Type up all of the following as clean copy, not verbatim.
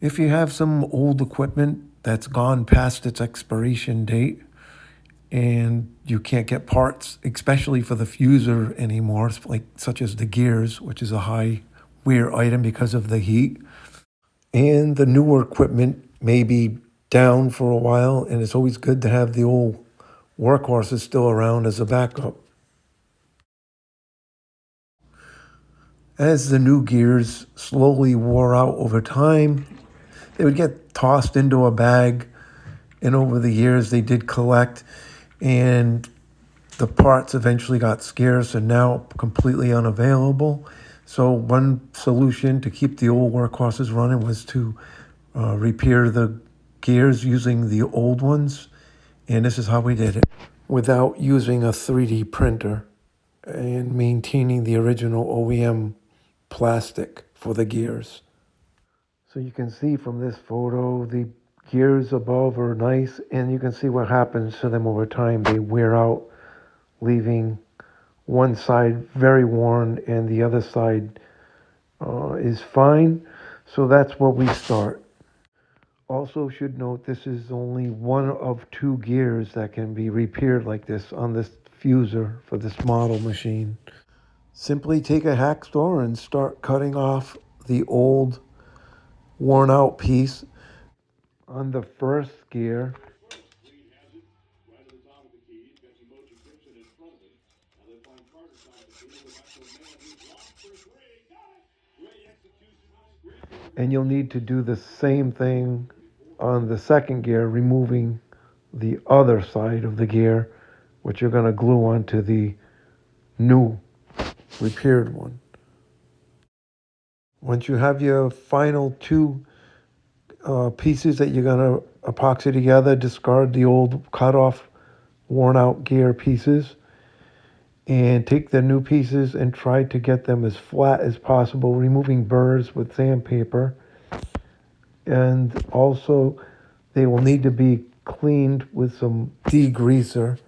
If you have some old equipment that's gone past its expiration date and you can't get parts, especially for the fuser anymore, like such as the gears, which is a high wear item because of the heat, and the newer equipment may be down for a while, and it's always good to have the old workhorses still around as a backup. As the new gears slowly wore out over time, they would get tossed into a bag, and over the years they did collect, and the parts eventually got scarce and now completely unavailable. So one solution to keep the old workhorses running was to repair the gears using the old ones, and this is how we did it without using a 3D printer and maintaining the original OEM plastic for the gears. So you can see from this photo, the gears above are nice, and you can see what happens to them over time. They wear out, leaving one side very worn and the other side is fine. So that's where we start. Also should note this is only one of two gears that can be repaired like this on this fuser for this model machine. Simply take a hacksaw and start cutting off the old worn out piece on the first gear. And you'll need to do the same thing on the second gear, removing the other side of the gear, which you're going to glue onto the new repaired one. Once you have your final two pieces that you're going to epoxy together, discard the old cut off, worn out gear pieces, and take the new pieces and try to get them as flat as possible, removing burrs with sandpaper. And also, they will need to be cleaned with some degreaser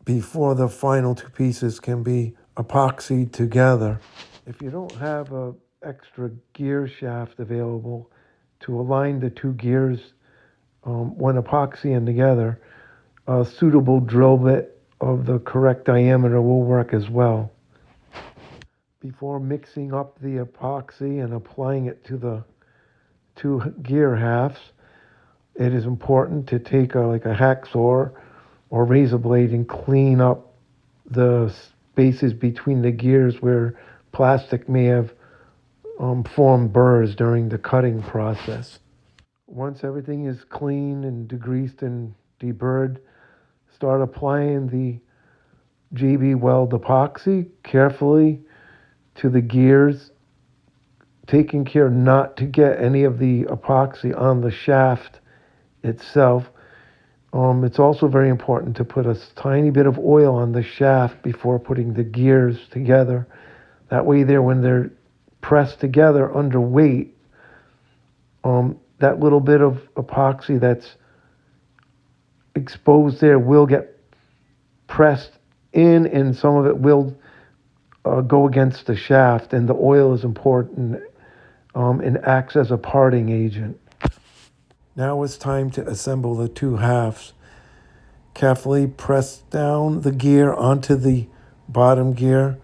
before the final two pieces can be epoxied together. If you don't have an extra gear shaft available to align the two gears when epoxying together, a suitable drill bit of the correct diameter will work as well. Before mixing up the epoxy and applying it to the two gear halves, it is important to take a hacksaw or razor blade and clean up the spaces between the gears where plastic may have formed burrs during the cutting process. Once everything is clean and degreased and deburred, start applying the JB Weld epoxy carefully to the gears, taking care not to get any of the epoxy on the shaft itself. It's also very important to put a tiny bit of oil on the shaft before putting the gears together. That way there, when they're pressed together under weight, that little bit of epoxy that's exposed there will get pressed in, and some of it will go against the shaft, and the oil is important and acts as a parting agent. Now it's time to assemble the two halves. Carefully press down the gear onto the bottom gear,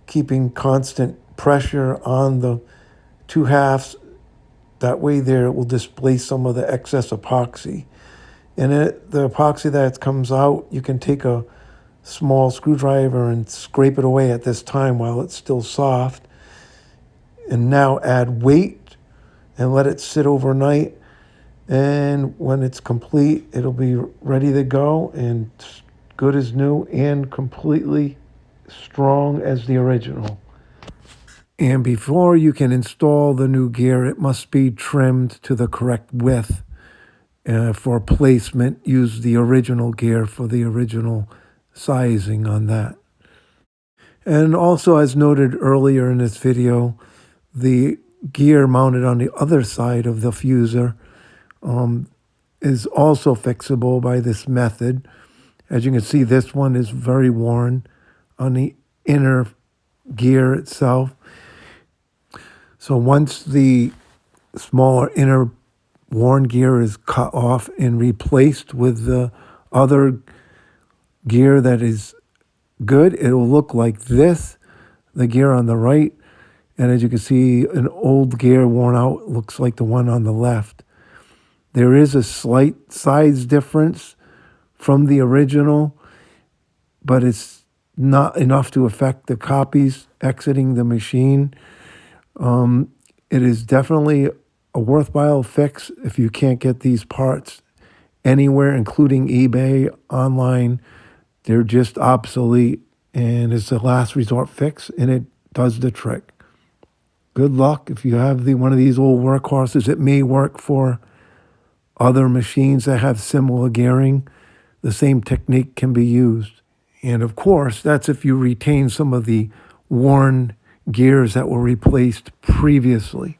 keeping constant pressure on the two halves. That way there it will displace some of the excess epoxy. And the epoxy that comes out, you can take a small screwdriver and scrape it away at this time while it's still soft. And now add weight and let it sit overnight. And when it's complete, it'll be ready to go and good as new and completely strong as the original. And before you can install the new gear, it must be trimmed to the correct width. For placement, use the original gear for the original sizing on that. And also, as noted earlier in this video, the gear mounted on the other side of the fuser is also fixable by this method. As you can see, this one is very worn on the inner gear itself. So once the smaller inner worn gear is cut off and replaced with the other gear that is good, it will look like this, the gear on the right. And as you can see, an old gear worn out looks like the one on the left. There is a slight size difference from the original, but it's not enough to affect the copies exiting the machine. It is definitely a worthwhile fix if you can't get these parts anywhere, including eBay, online. They're just obsolete, and it's a last resort fix, and it does the trick. Good luck if you have one of these old workhorses. It may work for other machines that have similar gearing. The same technique can be used. And of course, that's if you retain some of the worn gears that were replaced previously.